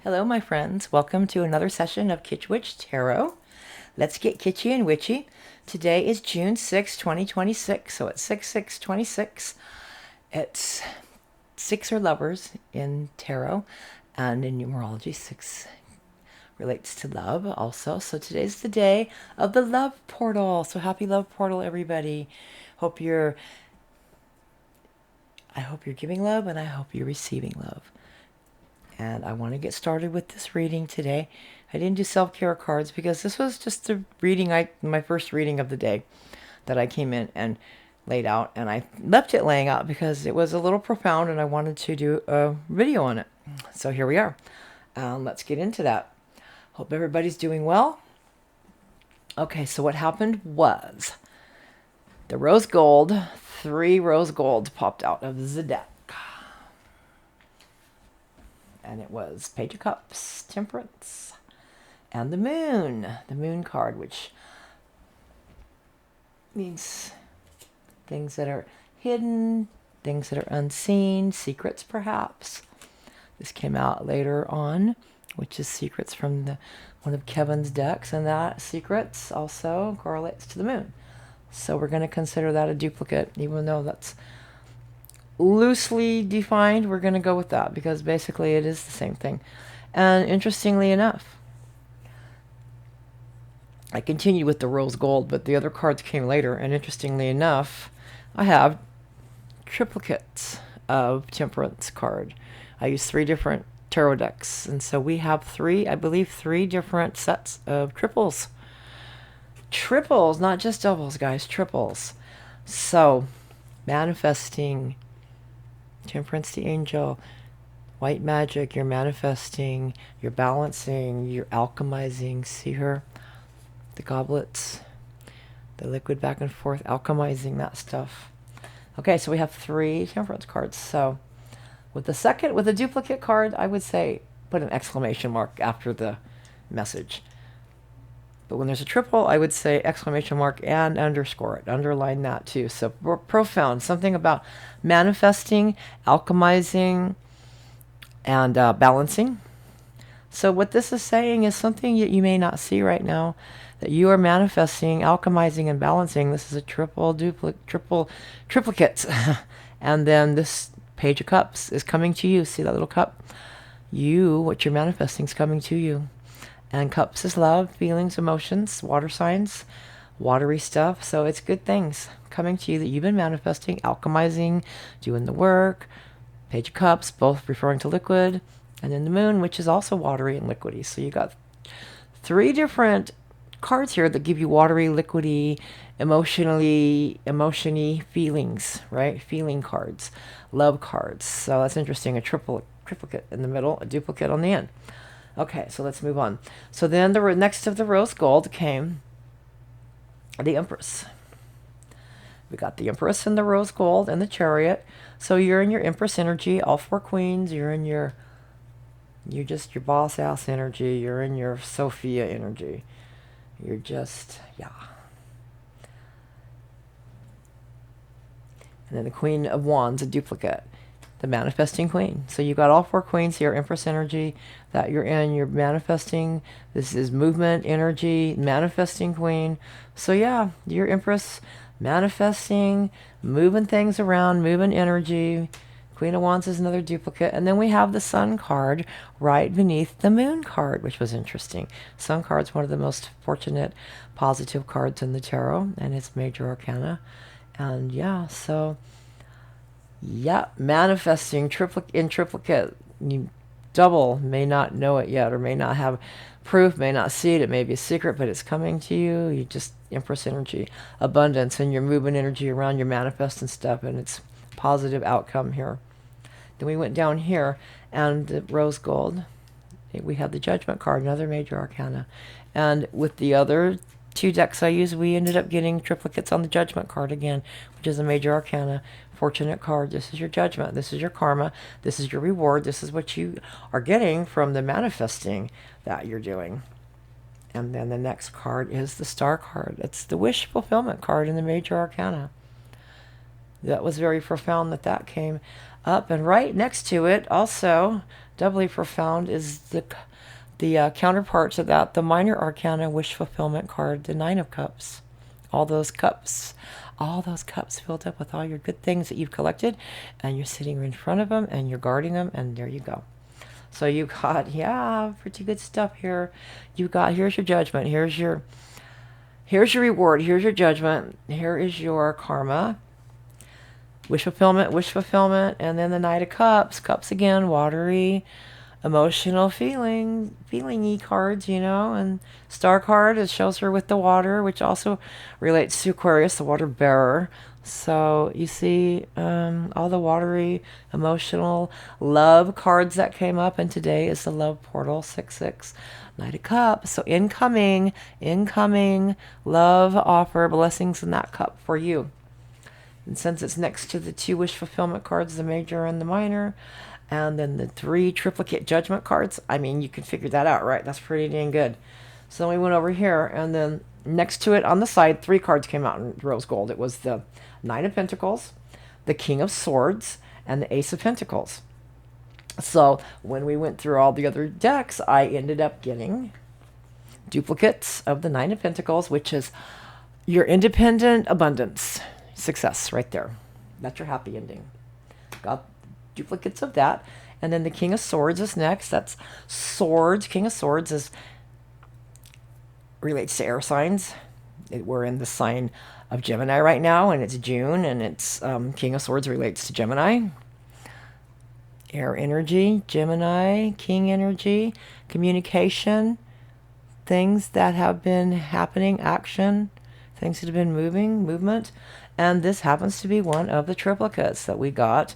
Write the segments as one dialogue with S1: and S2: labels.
S1: Hello, my friends. Welcome to another session of Kitsch Witch Tarot. Let's get kitschy and witchy. Today is June 6, 2026, so it's 6/6/26. It's six are lovers in tarot, and in numerology, six relates to love also. So today's the day of the love portal. So happy love portal, everybody. Hope you're I hope you're giving love, and I hope you're receiving love. And I want to get started with this reading today. I didn't do self-care cards because this was just the reading, my first reading of the day that I came in and laid out. And I left it laying out because it was a little profound and I wanted to do a video on it. So here we are. Let's get into that. Hope everybody's doing well. Okay, so what happened was the rose gold, 3 rose gold popped out of the deck. And it was Page of Cups, Temperance, and the Moon card, which means things that are hidden, things that are unseen, secrets perhaps. This came out later on, which is secrets from one of Kevin's decks, and that secrets also correlates to the moon. So we're going to consider that a duplicate, even though that's loosely defined. We're going to go with that because basically it is the same thing. And interestingly enough, I continued with the rose gold, but the other cards came later. And interestingly enough, I have triplicates of Temperance card. I use 3 different tarot decks, and so we have 3 different sets of triples. Triples, not just doubles, guys, triples. So manifesting Temperance, the angel, white magic, you're manifesting, you're balancing, you're alchemizing. See her? The goblets, the liquid back and forth, alchemizing that stuff. Okay, so we have 3 Temperance cards. So with the duplicate card, I would say put an exclamation mark after the message. But when there's a triple, I would say exclamation mark and underscore it. Underline that too. So profound. Something about manifesting, alchemizing, and balancing. So what this is saying is something that you may not see right now, that you are manifesting, alchemizing, and balancing. This is a triplicate. And then this Page of Cups is coming to you. See that little cup? What you're manifesting is coming to you. And cups is love, feelings, emotions, water signs, watery stuff. So it's good things coming to you that you've been manifesting, alchemizing, doing the work. Page of Cups, both referring to liquid. And then the Moon, which is also watery and liquidy. So you got 3 different cards here that give you watery, liquidy, emotiony feelings, right? Feeling cards, love cards. So that's interesting. A triplicate in the middle, a duplicate on the end. Okay, so let's move on. So then next to the rose gold came the Empress. We got the Empress and the rose gold and the Chariot. So you're in your Empress energy, all 4 queens. You're just your boss ass energy. You're in your Sophia energy. You're just, yeah. And then the Queen of Wands, a duplicate. The manifesting queen. So you got all 4 queens here, Empress energy that you're in. You're manifesting. This is movement energy, manifesting queen. So yeah, you're Empress, manifesting, moving things around, moving energy. Queen of Wands is another duplicate. And then we have the Sun card right beneath the Moon card, which was interesting. Sun card's one of the most fortunate, positive cards in the tarot, and it's major arcana. And yeah, so yeah, manifesting triplicate. You double may not know it yet, or may not have proof, may not see it. It may be a secret, but it's coming to you. You just Empress energy, abundance, and you're moving energy around. You're manifesting stuff, and it's positive outcome here. Then we went down here, and the rose gold. We had the Judgment card, another major arcana, and with the other 2 decks I used, we ended up getting triplicates on the Judgment card again, which is a major arcana, fortunate card. This is your judgment. This is your karma. This is your reward. This is what you are getting from the manifesting that you're doing. And then the next card is the Star card. It's the wish fulfillment card in the major arcana. That was very profound that came. up, and right next to it, also doubly profound, is the counterpart to that, the minor arcana wish fulfillment card, the Nine of Cups. All those cups filled up with all your good things that you've collected, and you're sitting in front of them and you're guarding them, and there you go. So you got, yeah, pretty good stuff here. You got, here's your judgment, here's your reward, here's your judgment, here is your karma, wish fulfillment, and then the Knight of Cups. Cups again, watery, emotional feelingy cards, you know. And Star card, it shows her with the water, which also relates to Aquarius, the water bearer. So you see all the watery, emotional love cards that came up, and today is the love portal, 6-6, Knight of Cups. So incoming love offer, blessings in that cup for you. And since it's next to the 2 wish fulfillment cards, the major and the minor, and then the 3 triplicate judgment cards, I mean, you can figure that out, right? That's pretty dang good. So then we went over here, and then next to it on the side, 3 cards came out in rose gold. It was the Nine of Pentacles, the King of Swords, and the Ace of Pentacles. So when we went through all the other decks, I ended up getting duplicates of the Nine of Pentacles, which is your independent abundance. Success right there. That's your happy ending. Got duplicates of that. And then the King of Swords is next. That's swords. King of Swords is relates to air signs. We're in the sign of Gemini right now, and it's June, and it's King of Swords relates to Gemini. Air energy, Gemini, King energy, communication, things that have been happening, action, things that have been movement. And this happens to be one of the triplicates that we got,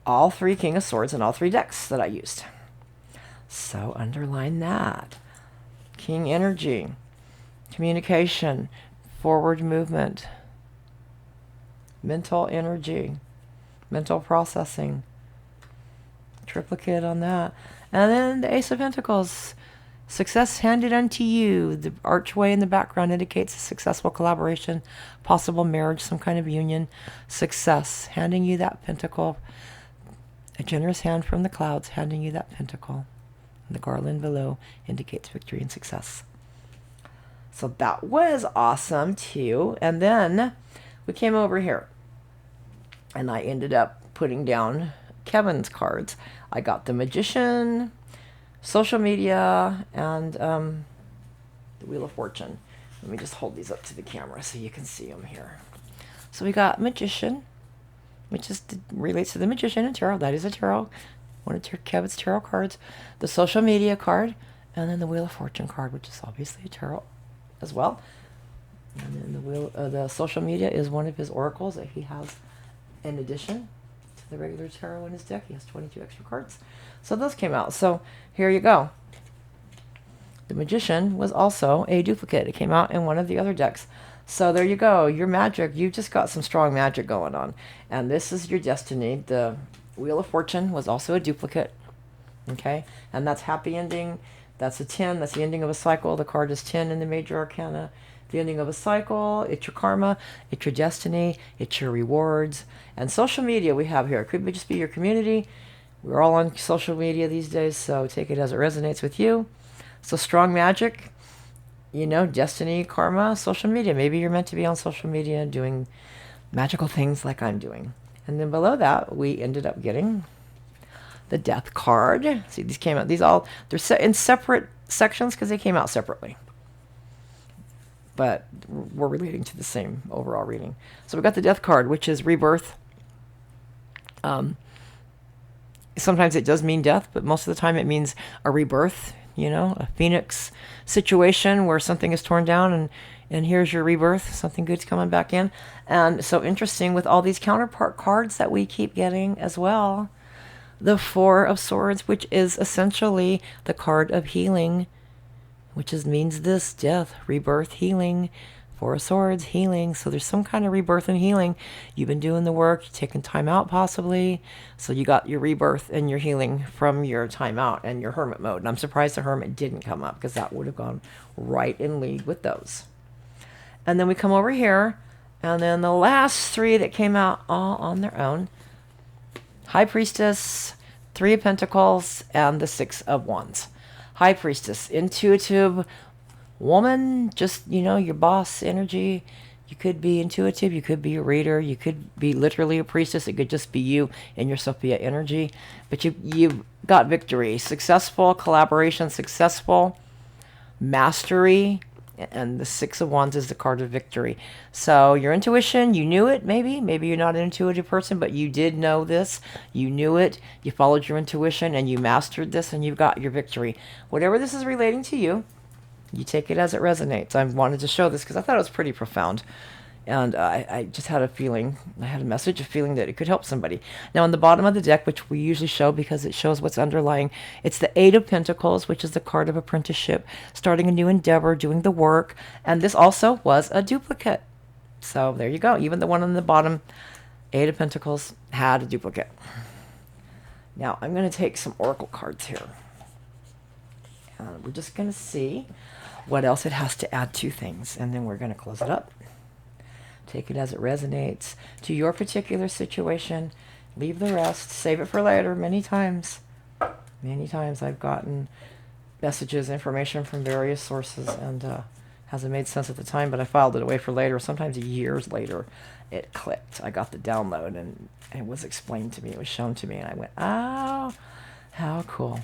S1: all 3 King of Swords and all 3 decks that I used. So underline that. King energy, communication, forward movement, mental energy, mental processing, triplicate on that. And then the Ace of Pentacles, success handed unto you. The archway in the background indicates a successful collaboration, possible marriage, some kind of union, success, handing you that pentacle. A generous hand from the clouds handing you that pentacle. And the garland below indicates victory and success. So that was awesome too. And then we came over here, and I ended up putting down Kevin's cards. I got the Magician, social media, and the Wheel of Fortune. Let me just hold these up to the camera so you can see them here. So we got Magician, which is relates to the Magician and Tarot. That is a tarot, one of Kevin's tarot cards. The social media card, and then the Wheel of Fortune card, which is obviously a tarot as well. And then the social media is one of his oracles that he has in addition to the regular tarot in his deck. He has 22 extra cards. So those came out. So here you go. The Magician was also a duplicate. It came out in one of the other decks. So there you go. Your magic. You just got some strong magic going on. And this is your destiny. The Wheel of Fortune was also a duplicate. Okay? And that's happy ending. That's a 10. That's the ending of a cycle. The card is 10 in the major arcana. The ending of a cycle. It's your karma. It's your destiny. It's your rewards. And social media we have here. It could just be your community. We're all on social media these days, so take it as it resonates with you. So strong magic, you know, destiny, karma, social media. Maybe you're meant to be on social media doing magical things like I'm doing. And then below that, we ended up getting the Death card. See, these came out. They're set in separate sections because they came out separately. But we're relating to the same overall reading. So we got the Death card, which is rebirth. Sometimes it does mean death, but most of the time it means a rebirth, you know, a phoenix situation where something is torn down and here's your rebirth, something good's coming back in. And so interesting with all these counterpart cards that we keep getting as well. The Four of Swords, which is essentially the card of healing, which means this, death, rebirth, healing. Four of Swords, healing. So there's some kind of rebirth and healing. You've been doing the work, you've taken time out possibly. So you got your rebirth and your healing from your time out and your hermit mode. And I'm surprised the hermit didn't come up because that would have gone right in league with those. And then we come over here, and then the last 3 that came out all on their own High Priestess, Three of Pentacles, and the Six of Wands. High Priestess, intuitive woman, just, your boss energy. You could be intuitive, you could be a reader, you could be literally a priestess. It could just be you and your Sophia energy. But you got victory, successful collaboration, successful mastery, and the Six of Wands is the card of victory. So your intuition, you knew it, maybe you're not an intuitive person, but you did know this, you knew it, you followed your intuition, and you mastered this, and you got your victory. Whatever this is relating to you, you take it as it resonates. I wanted to show this because I thought it was pretty profound. And I just had a feeling, I had a message, a feeling that it could help somebody. Now, on the bottom of the deck, which we usually show because it shows what's underlying, it's the Eight of Pentacles, which is the card of apprenticeship, starting a new endeavor, doing the work. And this also was a duplicate. So there you go. Even the one on the bottom, Eight of Pentacles, had a duplicate. Now, I'm going to take some oracle cards here. And we're just going to see what else it has to add to things. And then we're going to close it up. Take it as it resonates to your particular situation. Leave the rest. Save it for later. Many times I've gotten messages, information from various sources, and hasn't made sense at the time, but I filed it away for later. Sometimes years later, it clicked. I got the download, and it was explained to me. It was shown to me, and I went, oh, how cool.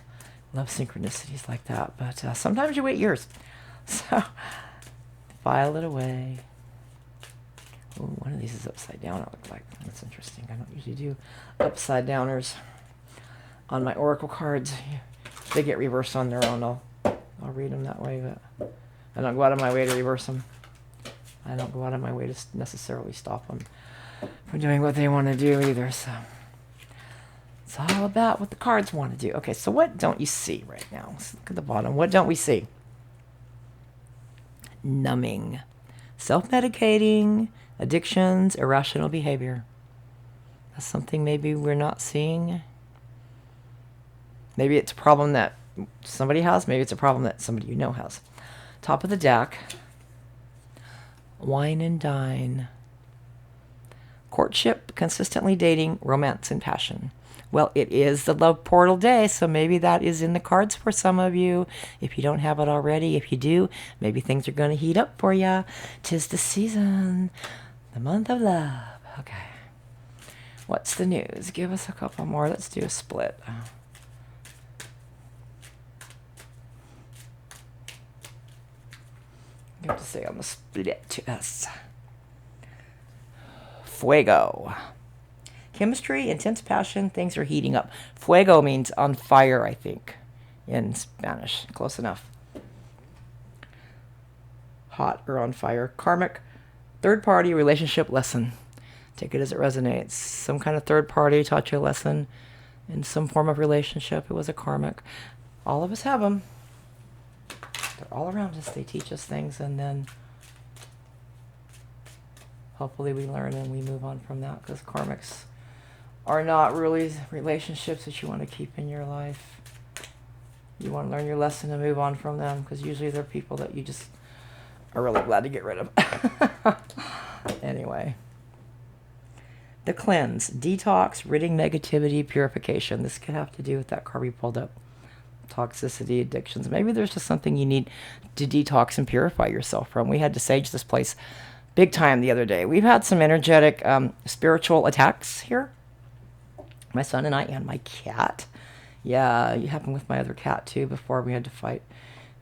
S1: Love synchronicities like that, but sometimes you wait years. So file it away. Ooh, one of these is upside down, it looked like. That's interesting. I don't usually do upside downers on my oracle cards. If they get reversed on their own, I'll read them that way, but I don't go out of my way to reverse them. I don't go out of my way to necessarily stop them from doing what they want to do either, so it's all about what the cards want to do. Okay, so what don't you see right now? Let's look at the bottom. What don't we see? Numbing, self-medicating, addictions, irrational behavior. That's something maybe we're not seeing. Maybe it's a problem that somebody has. Maybe it's a problem that somebody you know has. Top of the deck, wine and dine. Courtship, consistently dating, romance and passion. Well, it is the love portal day, so maybe that is in the cards for some of you. If you don't have it already, if you do, maybe things are going to heat up for you. 'Tis the season, the month of love. Okay. What's the news? Give us a couple more. Let's do a split. You have to say on the split to us. Fuego. Chemistry, intense passion, things are heating up. Fuego means on fire, I think, in Spanish. Close enough. Hot or on fire. Karmic, third-party relationship lesson. Take it as it resonates. Some kind of third party taught you a lesson in some form of relationship. It was a karmic. All of us have them. They're all around us. They teach us things, and then hopefully we learn and we move on from that, because karmics are not really relationships that you want to keep in your life. You want to learn your lesson and move on from them, because usually they're people that you just are really glad to get rid of. Anyway. The cleanse, detox, ridding negativity, purification. This could have to do with that card we pulled up. Toxicity, addictions. Maybe there's just something you need to detox and purify yourself from. We had to sage this place big time the other day. We've had some energetic spiritual attacks here. My son and I and my cat. Yeah, it happened with my other cat too before we had to fight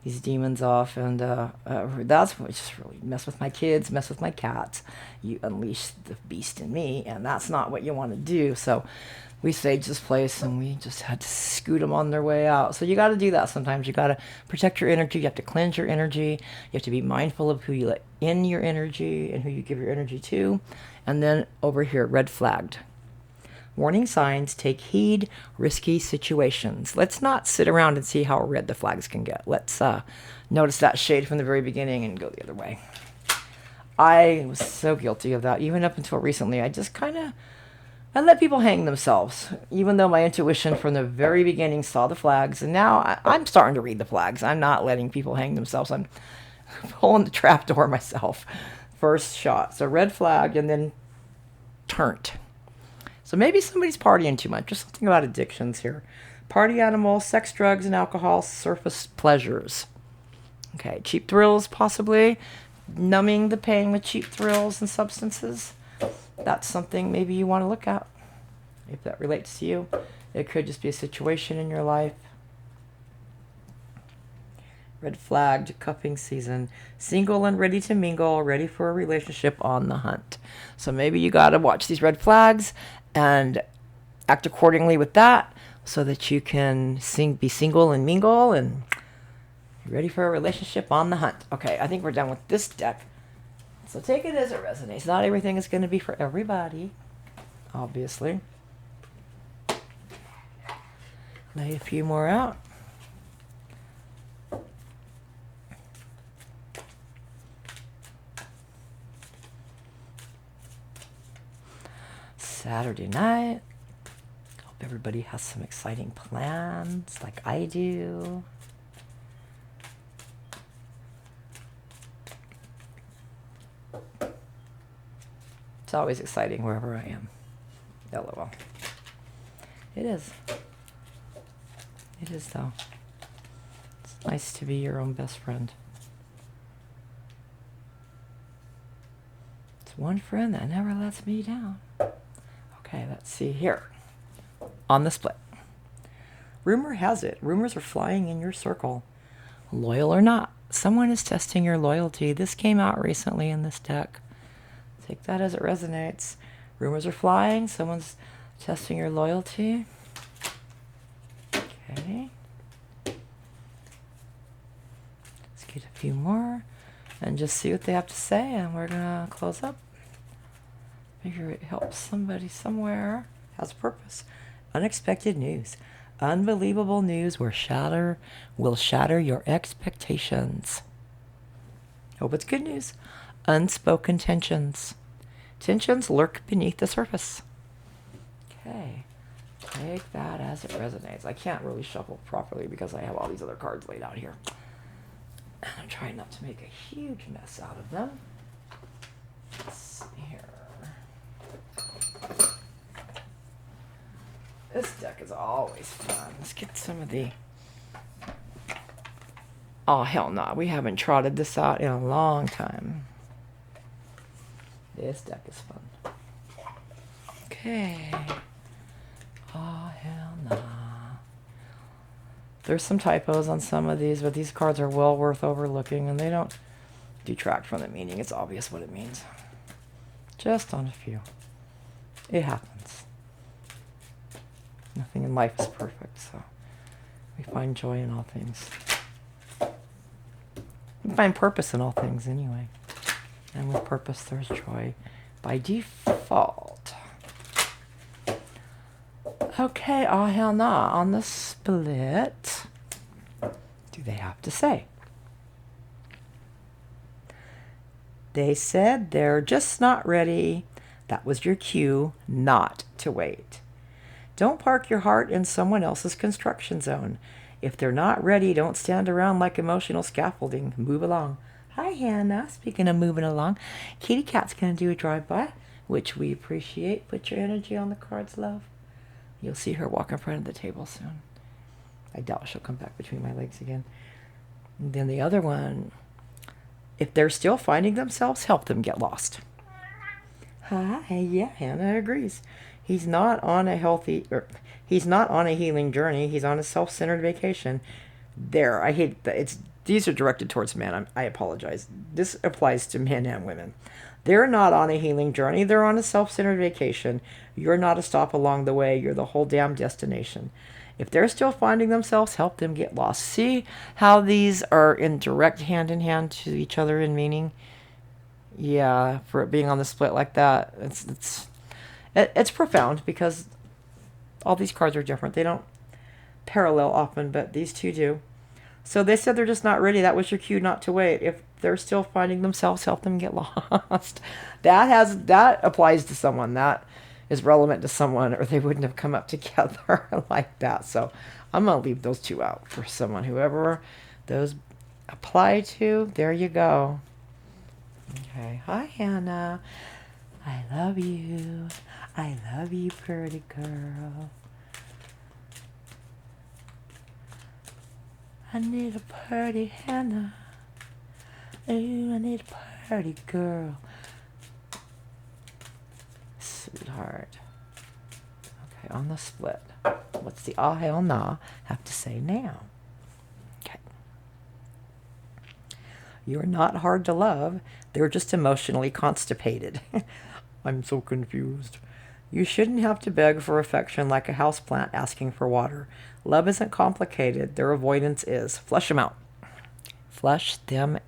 S1: these demons off. And that's what just really mess with my kids, mess with my cats. You unleash the beast in me, and that's not what you want to do. So we saged this place, and we just had to scoot them on their way out. So you got to do that sometimes. You got to protect your energy. You have to cleanse your energy. You have to be mindful of who you let in your energy and who you give your energy to. And then over here, red flagged. Warning signs, take heed, risky situations. Let's not sit around and see how red the flags can get. Let's notice that shade from the very beginning and go the other way. I was so guilty of that. Even up until recently, I just I let people hang themselves, even though my intuition from the very beginning saw the flags. And now I'm starting to read the flags. I'm not letting people hang themselves. I'm pulling the trap door myself. First shot. So red flag and then turned. So maybe somebody's partying too much. Just something about addictions here. Party animals, sex, drugs, and alcohol, surface pleasures. Okay, cheap thrills possibly. Numbing the pain with cheap thrills and substances. That's something maybe you want to look at. If that relates to you. It could just be a situation in your life. Red flagged, cuffing season. Single and ready to mingle, ready for a relationship, on the hunt. So maybe you got to watch these red flags and act accordingly with that so that you can be single and mingle and ready for a relationship, on the hunt. Okay, I think we're done with this deck. So take it as it resonates. Not everything is going to be for everybody, obviously. Lay a few more out. Saturday night. Hope everybody has some exciting plans like I do. It's always exciting wherever I am. LOL. It is. It is, though. It's nice to be your own best friend. It's one friend that never lets me down. Okay, let's see here. On the split. Rumor has it, rumors are flying in your circle. Loyal or not, someone is testing your loyalty. This came out recently in this deck. Take that as it resonates. Rumors are flying. Someone's testing your loyalty. Okay. Let's get a few more and just see what they have to say, and we're going to close up. Figure it helps somebody somewhere. Has a purpose. Unexpected news. Unbelievable news will shatter your expectations. Hope it's good news. Unspoken tensions. Tensions lurk beneath the surface. Okay. Take that as it resonates. I can't really shuffle properly because I have all these other cards laid out here. And I'm trying not to make a huge mess out of them. Let's see here. This deck is always fun. Let's get some of the... Oh, hell no. We haven't trotted this out in a long time. This deck is fun. Okay. Oh, hell no. There's some typos on some of these, but these cards are well worth overlooking, and they don't detract from the meaning. It's obvious what it means. Just on a few. It happens. Nothing in life is perfect, so we find joy in all things. We find purpose in all things anyway. And with purpose, there's joy by default. Okay, oh hell nah. On the split, do they have to say? They said they're just not ready. That was your cue not to wait. Don't park your heart in someone else's construction zone. If they're not ready, don't stand around like emotional scaffolding. Move along. Hi, Hannah. Speaking of moving along, Kitty Cat's going to do a drive-by, which we appreciate. Put your energy on the cards, love. You'll see her walk in front of the table soon. I doubt she'll come back between my legs again. And then the other one, if they're still finding themselves, help them get lost. Hi, yeah, Hannah agrees. He's not on a healing journey. He's on a self-centered vacation. There, I hate that. These are directed towards men. I apologize. This applies to men and women. They're not on a healing journey. They're on a self-centered vacation. You're not a stop along the way. You're the whole damn destination. If they're still finding themselves, help them get lost. See how these are in direct hand-in-hand to each other in meaning? Yeah, for it being on the split like that, it's profound because all these cards are different. They don't parallel often, but these two do. So they said they're just not ready. That was your cue not to wait. If they're still finding themselves, help them get lost. That applies to someone. That is relevant to someone, or they wouldn't have come up together like that. So I'm going to leave those two out for someone. Whoever those apply to, there you go. Okay. Hi, Hannah. I love you. I love you, pretty girl. I need a pretty Hannah. Ooh, I need a pretty girl. Sweetheart. Okay, on the split. What's the ah, hell nah have to say now? Okay. You're not hard to love. They're just emotionally constipated. I'm so confused. You shouldn't have to beg for affection like a houseplant asking for water. Love isn't complicated. Their avoidance is. Flush them out. Flush them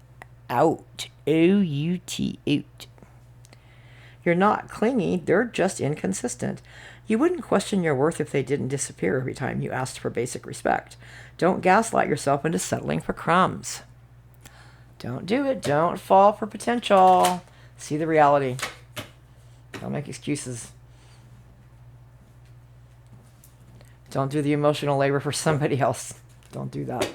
S1: out. O-U-T, out. You're not clingy. They're just inconsistent. You wouldn't question your worth if they didn't disappear every time you asked for basic respect. Don't gaslight yourself into settling for crumbs. Don't do it. Don't fall for potential. See the reality. Don't make excuses. Don't do the emotional labor for somebody else. Don't do that.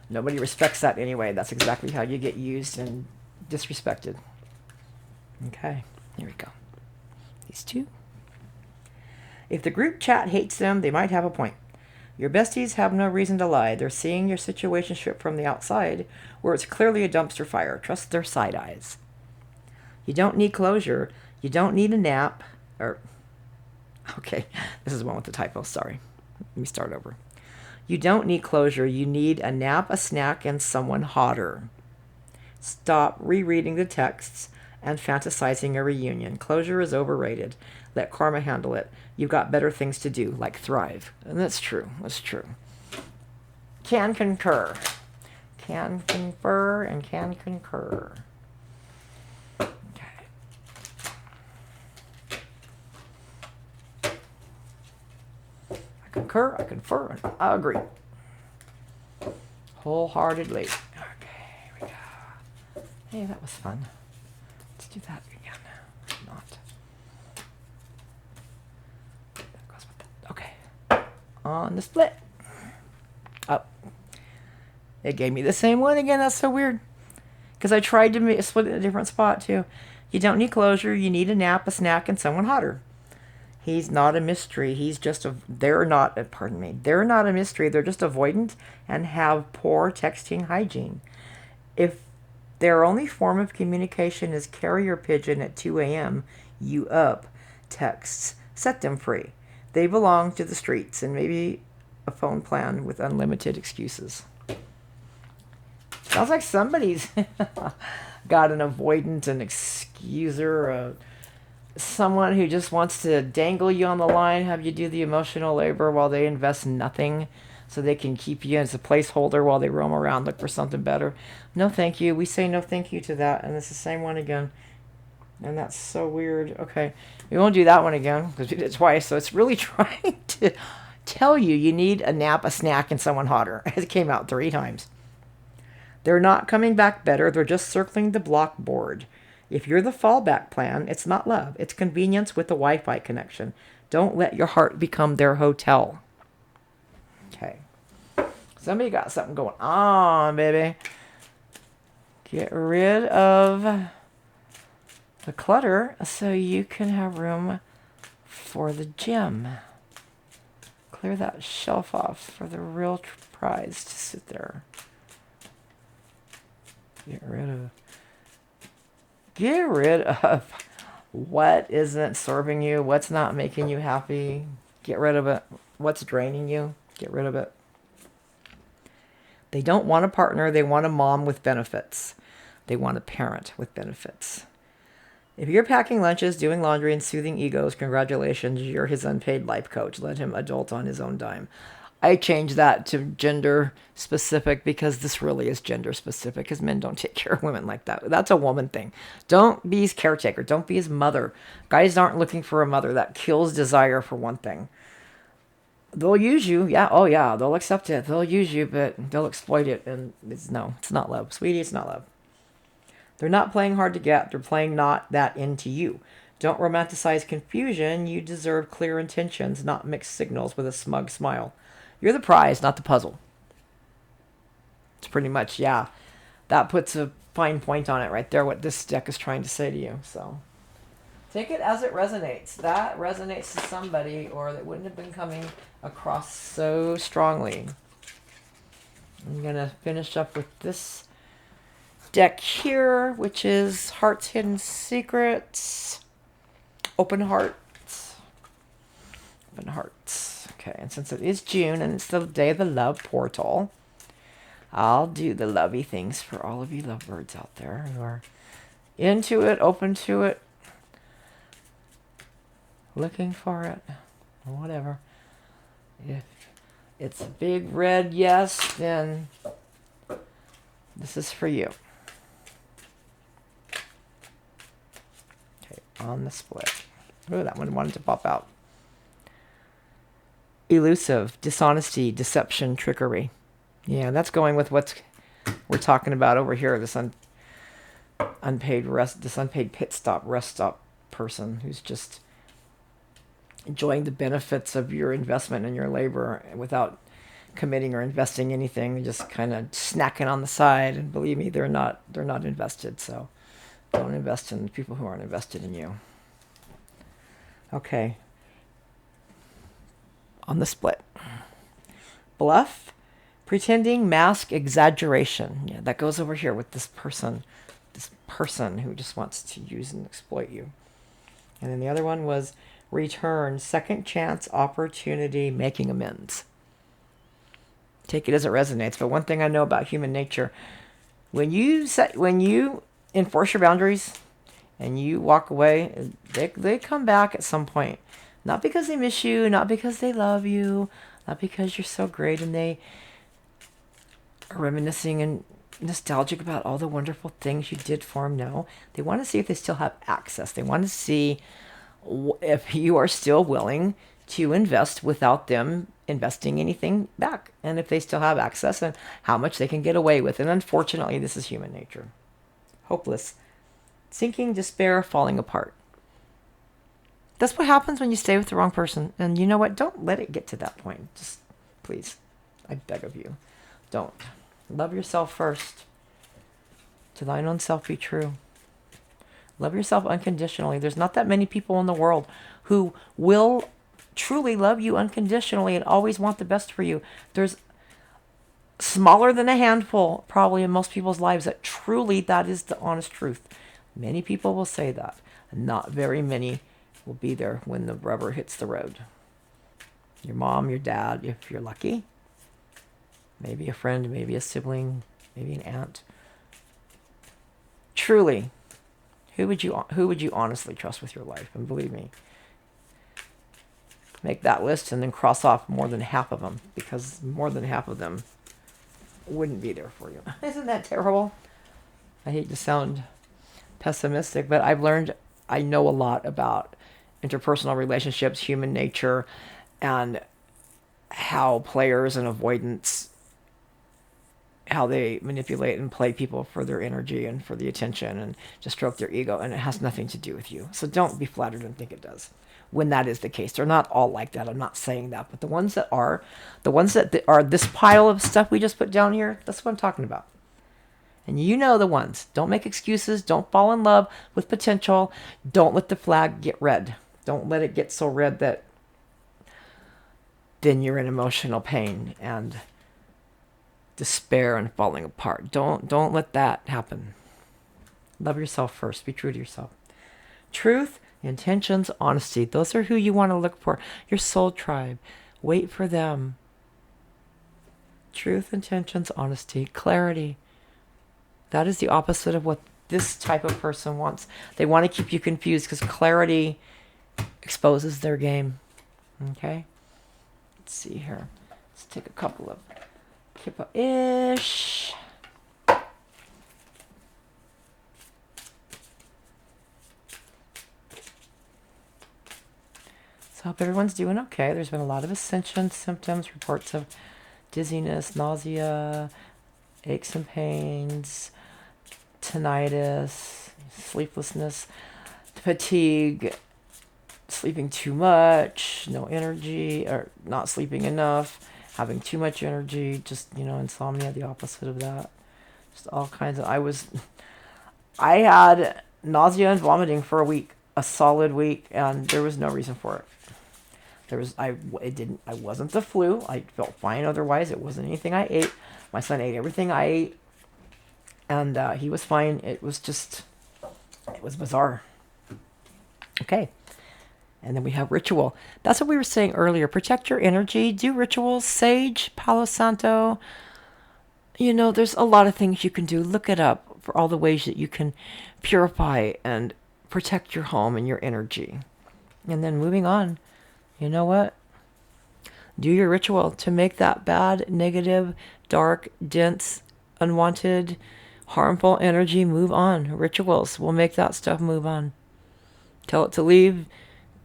S1: Nobody respects that anyway. That's exactly how you get used and disrespected. Okay, here we go. These two. If the group chat hates them, they might have a point. Your besties have no reason to lie. They're seeing your situationship from the outside, where it's clearly a dumpster fire. Trust their side eyes. You don't need closure. You don't need a nap. Okay, this is the one with the typo, sorry. Let me start over. You don't need closure. You need a nap, a snack, and someone hotter. Stop rereading the texts and fantasizing a reunion. Closure is overrated. Let karma handle it. You've got better things to do, like thrive. And that's true. That's true. Can concur. Can confer and can concur. Okay. I concur, I confer, and I agree. Wholeheartedly. Okay, here we go. Hey, that was fun. Let's do that again. Not. That goes with that. Okay. On the split. Up. It gave me the same one again. That's so weird. Because I tried to split it in a different spot too. You don't need closure. You need a nap, a snack, and someone hotter. He's not a mystery. He's just they're not a mystery. They're just avoidant and have poor texting hygiene. If their only form of communication is carrier pigeon at 2 a.m., you up texts. Set them free. They belong to the streets and maybe a phone plan with unlimited excuses. Sounds like somebody's got an avoidant, an excuser, someone who just wants to dangle you on the line, have you do the emotional labor while they invest nothing so they can keep you as a placeholder while they roam around, look for something better. No thank you. We say no thank you to that, and it's the same one again. And that's so weird. Okay, we won't do that one again because we did it twice, so it's really trying to tell you need a nap, a snack, and someone hotter. It came out 3 times. They're not coming back better. They're just circling the block board. If you're the fallback plan, it's not love. It's convenience with a Wi-Fi connection. Don't let your heart become their hotel. Okay. Somebody got something going on, baby. Get rid of the clutter so you can have room for the gem. Clear that shelf off for the real prize to sit there. Get rid of what isn't serving you, what's not making you happy. Get rid of it. What's draining you, get rid of it. They don't want a partner. They want a mom with benefits. They want a parent with benefits. If you're packing lunches, doing laundry, and soothing egos, congratulations, you're his unpaid life coach. Let him adult on his own dime. I changed that to gender specific because this really is gender specific because men don't take care of women like that. That's a woman thing. Don't be his caretaker. Don't be his mother. Guys aren't looking for a mother. That kills desire for one thing. They'll use you. Yeah. Oh yeah. They'll accept it. They'll use you, but they'll exploit it. And it's not love. Sweetie, it's not love. They're not playing hard to get. They're playing not that into you. Don't romanticize confusion. You deserve clear intentions, not mixed signals with a smug smile. You're the prize, not the puzzle. It's pretty much, yeah. That puts a fine point on it right there, what this deck is trying to say to you. So, Take it as it resonates. That resonates to somebody, or that wouldn't have been coming across so strongly. I'm going to finish up with this deck here, which is Heart's Hidden Secrets. Open Hearts. Open Hearts. Okay, and since it is June and it's the day of the love portal, I'll do the lovey things for all of you lovebirds out there who are into it, open to it, looking for it, or whatever. If it's a big red yes, then this is for you. Okay, on the split. Oh, that one wanted to pop out. Elusive, dishonesty, deception, trickery. Yeah, that's going with what we're talking about over here. This unpaid pit stop, rest stop person who's just enjoying the benefits of your investment and your labor without committing or investing anything, just kind of snacking on the side. And believe me, they're not invested. So don't invest in people who aren't invested in you. Okay. On the split. Bluff, pretending, mask, exaggeration. Yeah, that goes over here with this person who just wants to use and exploit you. And then the other one was return, second chance, opportunity, making amends. Take it as it resonates. But one thing I know about human nature, when you enforce your boundaries and you walk away, they come back at some point. Not because they miss you, not because they love you, not because you're so great and they are reminiscing and nostalgic about all the wonderful things you did for them. No, they want to see if they still have access. They want to see if you are still willing to invest without them investing anything back, and if they still have access and how much they can get away with. And unfortunately, this is human nature. Hopeless, sinking, despair, falling apart. That's what happens when you stay with the wrong person. And you know what? Don't let it get to that point. Just please, I beg of you, don't. Love yourself first. To thine own self be true. Love yourself unconditionally. There's not that many people in the world who will truly love you unconditionally and always want the best for you. There's smaller than a handful probably in most people's lives that truly, that is the honest truth. Many people will say that. Not very many will be there when the rubber hits the road. Your mom, your dad, if you're lucky. Maybe a friend, maybe a sibling, maybe an aunt. Truly, who would you honestly trust with your life? And believe me, make that list and then cross off more than half of them, because more than half of them wouldn't be there for you. Isn't that terrible? I hate to sound pessimistic, but I know a lot about interpersonal relationships, human nature, and how players and avoidance, how they manipulate and play people for their energy and for the attention and just stroke their ego, and it has nothing to do with you. So don't be flattered and think it does. When that is the case, they're not all like that. I'm not saying that, but the ones that are this pile of stuff we just put down here, that's what I'm talking about. And you know the ones. Don't make excuses. Don't fall in love with potential. Don't let the flag get red. Don't let it get so red that then you're in emotional pain and despair and falling apart. Don't let that happen. Love yourself first. Be true to yourself. Truth, intentions, honesty. Those are who you want to look for. Your soul tribe. Wait for them. Truth, intentions, honesty, clarity. That is the opposite of what this type of person wants. They want to keep you confused because clarity exposes their game. Okay? Let's see here. Let's take a couple of Kippa-ish. So I hope everyone's doing okay. There's been a lot of ascension symptoms, reports of dizziness, nausea, aches and pains, tinnitus, sleeplessness, fatigue, sleeping too much, no energy, or not sleeping enough, having too much energy, just, insomnia, the opposite of that. Just all kinds of, I had nausea and vomiting for a week. a solid week, and there was no reason for it. I wasn't the flu. I felt fine otherwise. It wasn't anything I ate. My son ate everything I ate, and he was fine. It was bizarre. Okay. And then we have ritual. That's what we were saying earlier. Protect your energy. Do rituals. Sage, Palo Santo. There's a lot of things you can do. Look it up for all the ways that you can purify and protect your home and your energy. And then moving on. You know what? Do your ritual to make that bad, negative, dark, dense, unwanted, harmful energy move on. Rituals will make that stuff move on. Tell it to leave.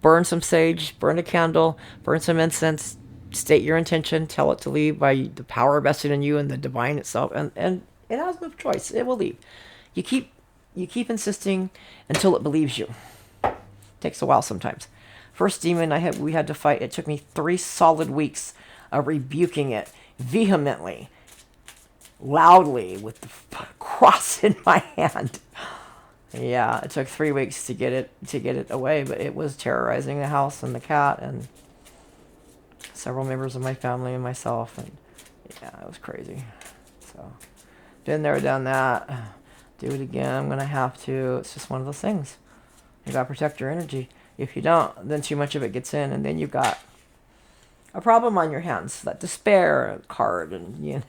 S1: Burn some sage. Burn a candle. Burn some incense. State your intention. Tell it to leave by the power vested in you and the divine itself. And it has no choice. It will leave. You keep insisting until it believes you. Takes a while sometimes. First demon we had to fight, it took me 3 solid weeks of rebuking it vehemently, loudly, with the cross in my hand. Yeah, it took 3 weeks to get it away, but it was terrorizing the house and the cat and several members of my family and myself, and yeah, it was crazy. So, been there, done that. Do it again. I'm gonna have to. It's just one of those things. You gotta protect your energy. If you don't, then too much of it gets in, and then you've got a problem on your hands. That despair card, and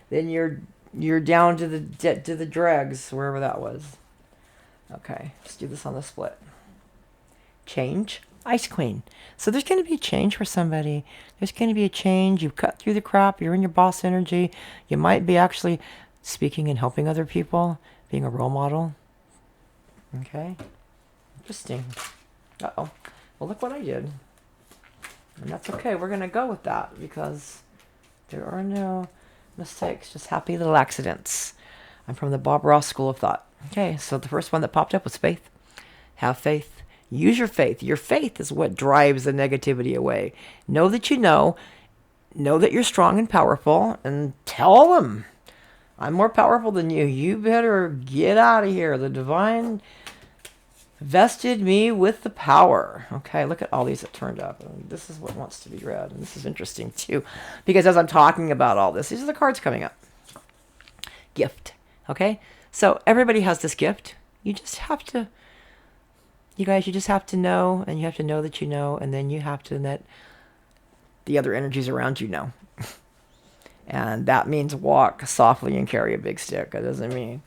S1: then you're down to the dregs, wherever that was. Okay, let's do this on the split. Change, Ice Queen. So there's going to be a change for somebody. There's going to be a change. You've cut through the crap. You're in your boss energy. You might be actually speaking and helping other people, being a role model. Okay, interesting. Uh-oh. Well, look what I did. And that's okay. We're going to go with that because there are no mistakes, just happy little accidents. I'm from the Bob Ross School of Thought. Okay, so the first one that popped up was faith. Have faith. Use your faith. Your faith is what drives the negativity away. Know that you know that you're strong and powerful, and tell them, I'm more powerful than you. You better get out of here. The divine vested me with the power. Okay, look at all these that turned up. This is what wants to be read, and this is interesting too, because as I'm talking about all this, these are the cards coming up. Gift. Okay, so everybody has this gift. You just have to, you just have to know, and you have to know that you know, and then you have to let the other energies around you know. And that means walk softly and carry a big stick. That doesn't mean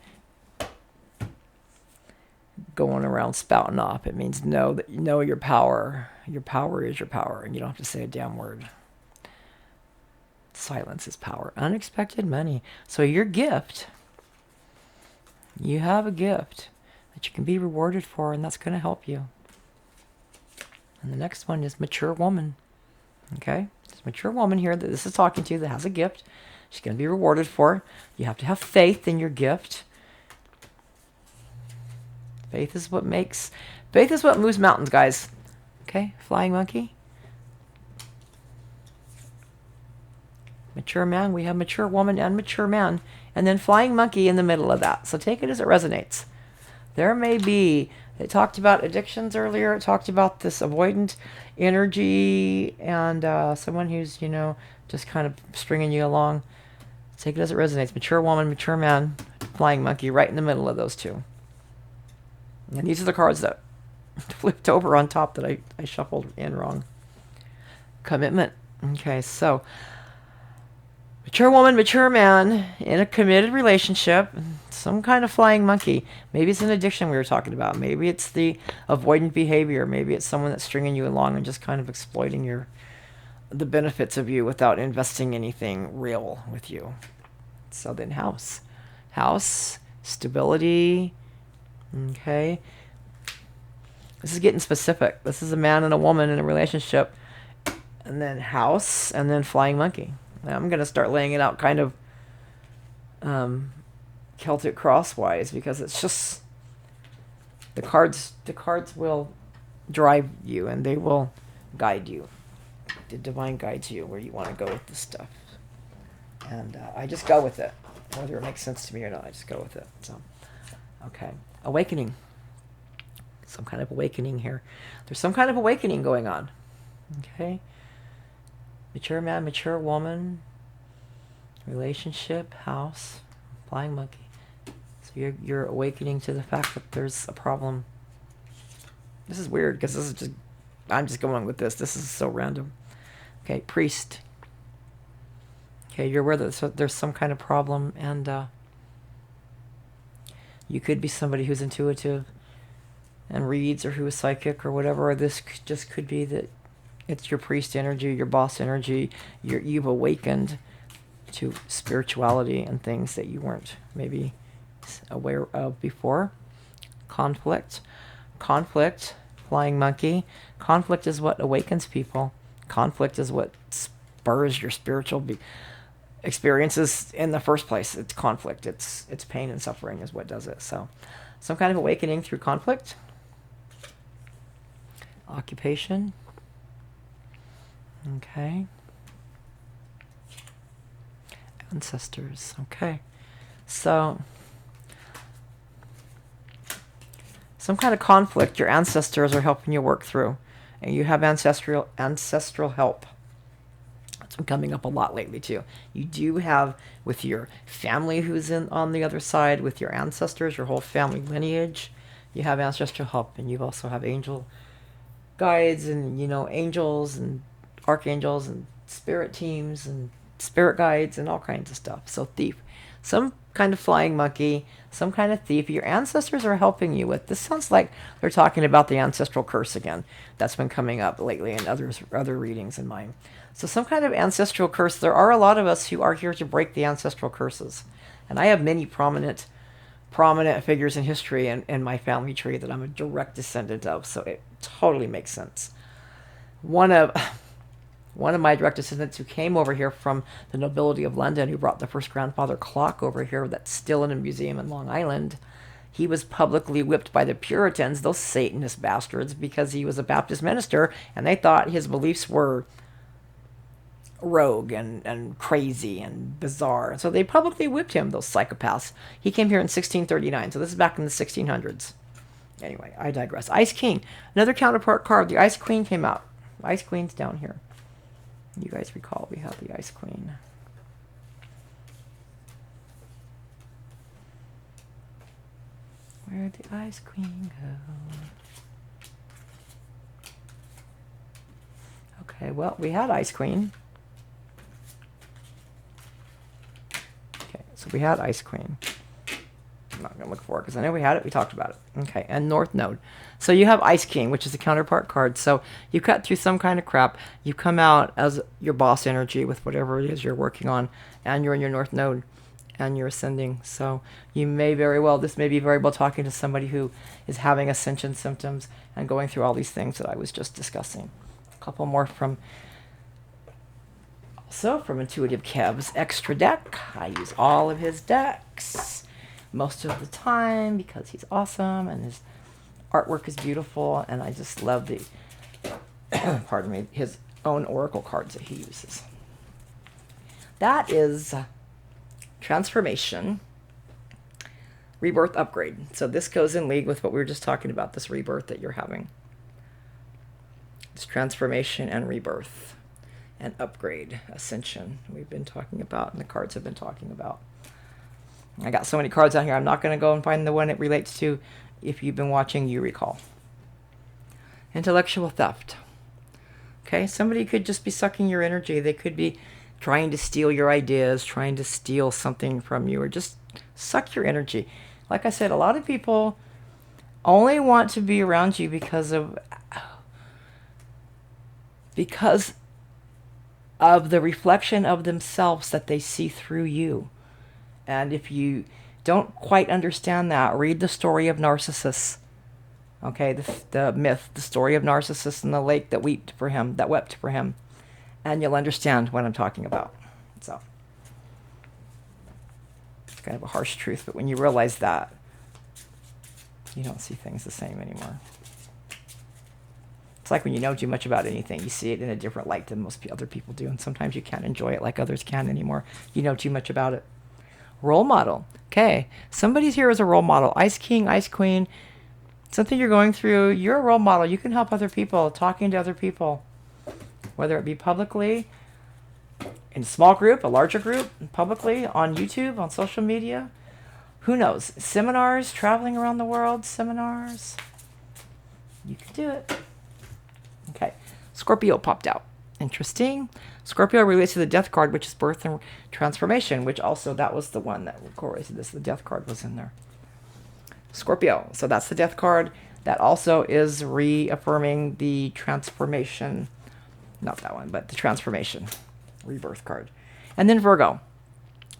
S1: going around spouting off. It means know that you know your power. Your power is your power, and you don't have to say a damn word. Silence is power. Unexpected money. So your gift, you have a gift that you can be rewarded for, and that's going to help you. And the next one is mature woman. Okay? There's a mature woman here that this is talking to that has a gift. She's going to be rewarded for. You have to have faith in your gift. Faith is what moves mountains, guys. Okay? Flying monkey. Mature man. We have mature woman and mature man. And then flying monkey in the middle of that. So take it as it resonates. There may be, it talked about addictions earlier. It talked about this avoidant energy and someone who's, just kind of stringing you along. Take it as it resonates. Mature woman, mature man, flying monkey, right in the middle of those two. And these are the cards that flipped over on top that I shuffled in wrong. Commitment. Okay, so mature woman, mature man in a committed relationship, some kind of flying monkey. Maybe it's an addiction we were talking about. Maybe it's the avoidant behavior. Maybe it's someone that's stringing you along and just kind of exploiting the benefits of you without investing anything real with you. So then house, stability. Okay. This is getting specific. This is a man and a woman in a relationship. And then house, and then flying monkey. Now I'm going to start laying it out kind of Celtic crosswise, because it's just the cards will drive you and they will guide you. The divine guides you where you want to go with this stuff. And I just go with it. Whether it makes sense to me or not, I just go with it. So, okay. Awakening. Some kind of awakening here. There's some kind of awakening going on. Okay? Mature man, mature woman, relationship, house, flying monkey. So you're awakening to the fact that there's a problem. This is weird because this is just, I'm just going with this. This is so random. Okay, priest. Okay, you're aware that there's some kind of problem, and you could be somebody who's intuitive and reads, or who is psychic or whatever. Or this just could be that it's your priest energy, your boss energy. You've awakened to spirituality and things that you weren't maybe aware of before. Conflict, flying monkey. Conflict is what awakens people. Conflict is what spurs your spiritual experiences in the first place. It's conflict. It's pain and suffering is what does it. So some kind of awakening through conflict. Occupation. Okay. Ancestors. Okay. So some kind of conflict your ancestors are helping you work through, and you have ancestral help. That's been coming up a lot lately too. You do have with your family who's on the other side, with your ancestors, your whole family lineage, you have ancestral help, and you also have angel guides, and angels and archangels and spirit teams and spirit guides and all kinds of stuff. So thief, some kind of flying monkey, some kind of thief your ancestors are helping you with. This sounds like they're talking about the ancestral curse again. That's been coming up lately in other readings in mine. So some kind of ancestral curse. There are a lot of us who are here to break the ancestral curses, and I have many prominent figures in history in my family tree that I'm a direct descendant of, so it totally makes sense. One of my direct descendants who came over here from the nobility of London, who brought the first grandfather clock over here that's still in a museum in Long Island, he was publicly whipped by the Puritans, those Satanist bastards, because he was a Baptist minister, and they thought his beliefs were rogue and crazy and bizarre. So they publicly whipped him, those psychopaths. He came here in 1639, so this is back in the 1600s. Anyway, I digress. Ice King, another counterpart card. The Ice Queen came out. Ice Queen's down here. You guys recall we have the Ice Queen. Where'd the Ice Queen go? Okay, well, we had Ice Queen. Okay, so we had Ice Queen. I'm not going to look for it because I know we had it. We talked about it. Okay, and North Node. So you have Ice King, which is the counterpart card. So you cut through some kind of crap. You come out as your boss energy with whatever it is you're working on, and you're in your North Node, and you're ascending. So you may this may be very well talking to somebody who is having ascension symptoms and going through all these things that I was just discussing. A couple more from Intuitive Kev's extra deck. I use all of his decks most of the time because he's awesome and his artwork is beautiful, and I just love the pardon me, his own oracle cards that he uses. That is transformation, rebirth, upgrade. So this goes in league with what we were just talking about, this rebirth that you're having. It's transformation and rebirth and upgrade, ascension, we've been talking about, and the cards have been talking about. I got so many cards out here, I'm not going to go and find the one it relates to. If you've been watching, you recall. Intellectual theft. Okay, somebody could just be sucking your energy. They could be trying to steal your ideas, trying to steal something from you, or just suck your energy. Like I said, a lot of people only want to be around you because of the reflection of themselves that they see through you. And if you don't quite understand that, read the story of Narcissus. Okay, the myth, the story of Narcissus and the lake that wept for him, and you'll understand what I'm talking about. So, it's kind of a harsh truth, but when you realize that, you don't see things the same anymore. It's like when you know too much about anything, you see it in a different light than most other people do, and sometimes you can't enjoy it like others can anymore. You know too much about it. Role model. Okay, somebody's here as a role model. Ice King, Ice Queen. Something you're going through, you're a role model. You can help other people, talking to other people, whether it be publicly, in a small group, a larger group, publicly, on YouTube, on social media. Who knows? Seminars, traveling around the world, seminars. You can do it. Okay. Scorpio popped out. Interesting. Scorpio relates to the death card, which is birth and transformation, which also, that was the one that correlated this. The death card was in there. Scorpio. So that's the death card. That also is reaffirming the transformation. Not that one, but the transformation. Rebirth card. And then Virgo.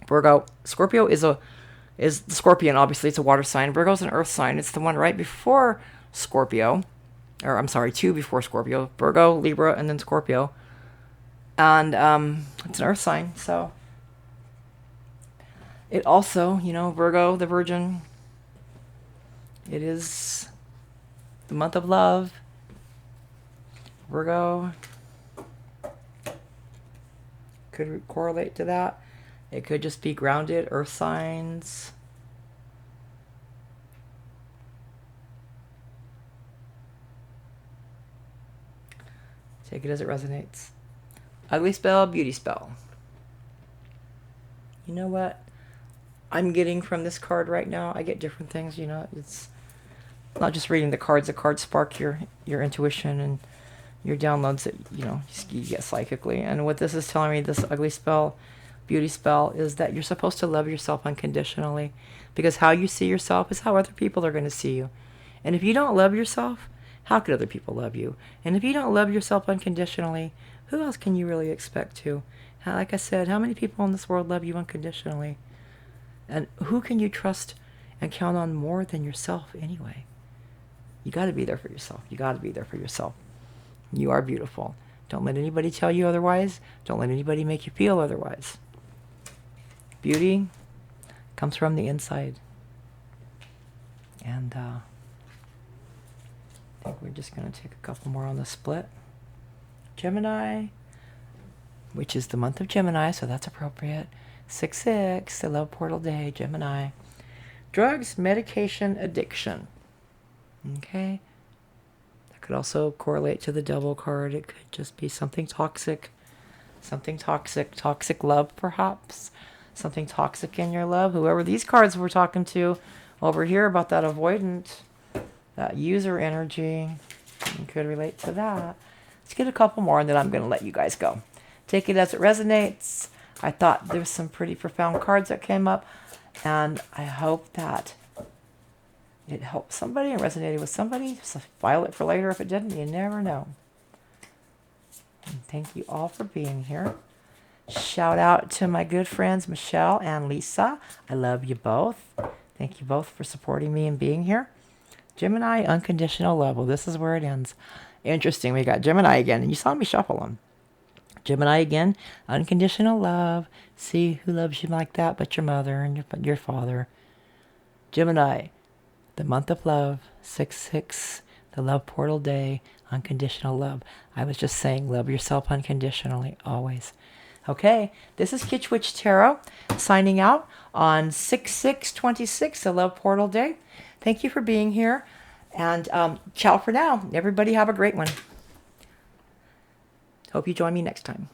S1: Virgo. Scorpio is the Scorpion. Obviously, it's a water sign. Virgo's an earth sign. It's the one right before Scorpio. Or, I'm sorry, 2 before Scorpio. Virgo, Libra, and then Scorpio. And it's an earth sign. So it also, you know, Virgo, the Virgin, it is the month of love. Virgo could correlate to that. It could just be grounded, earth signs. Take it as it resonates. Ugly spell, beauty spell. You know what I'm getting from this card right now? I get different things, you know. It's not just reading the cards. The cards spark your intuition and your downloads that, you know, you get psychically. And what this is telling me, this ugly spell, beauty spell, is that you're supposed to love yourself unconditionally, because how you see yourself is how other people are going to see you. And if you don't love yourself, how could other people love you? And if you don't love yourself unconditionally, who else can you really expect to? Like I said, how many people in this world love you unconditionally? And who can you trust and count on more than yourself anyway? You got to be there for yourself. You got to be there for yourself. You are beautiful. Don't let anybody tell you otherwise. Don't let anybody make you feel otherwise. Beauty comes from the inside. And I think we're just going to take a couple more on the split. Gemini, which is the month of Gemini, so that's appropriate. 6/6, the love portal day, Gemini. Drugs, medication, addiction. Okay. That could also correlate to the devil card. It could just be something toxic. Something toxic. Toxic love, perhaps. Something toxic in your love. Whoever these cards we're talking to over here about that avoidant, that user energy, you could relate to that. Let's get a couple more and then I'm going to let you guys go. Take it as it resonates. I thought there's some pretty profound cards that came up, and I hope that it helped somebody and resonated with somebody. So file it for later if it didn't. You never know. And thank you all for being here. Shout out to my good friends Michelle and Lisa. I love you both. Thank you both for supporting me and being here. Gemini, unconditional love. Well, this is where it ends. Interesting. We got Gemini again, and you saw me shuffle them. Gemini again, unconditional love. See who loves you like that but your mother and your father. Gemini, the month of love, 6/6, the love portal day, unconditional love. I was just saying, love yourself unconditionally, always. Okay, this is Kitch Witch Tarot signing out on 6/6/26, the love portal day. Thank you for being here, and ciao for now. Everybody have a great one. Hope you join me next time.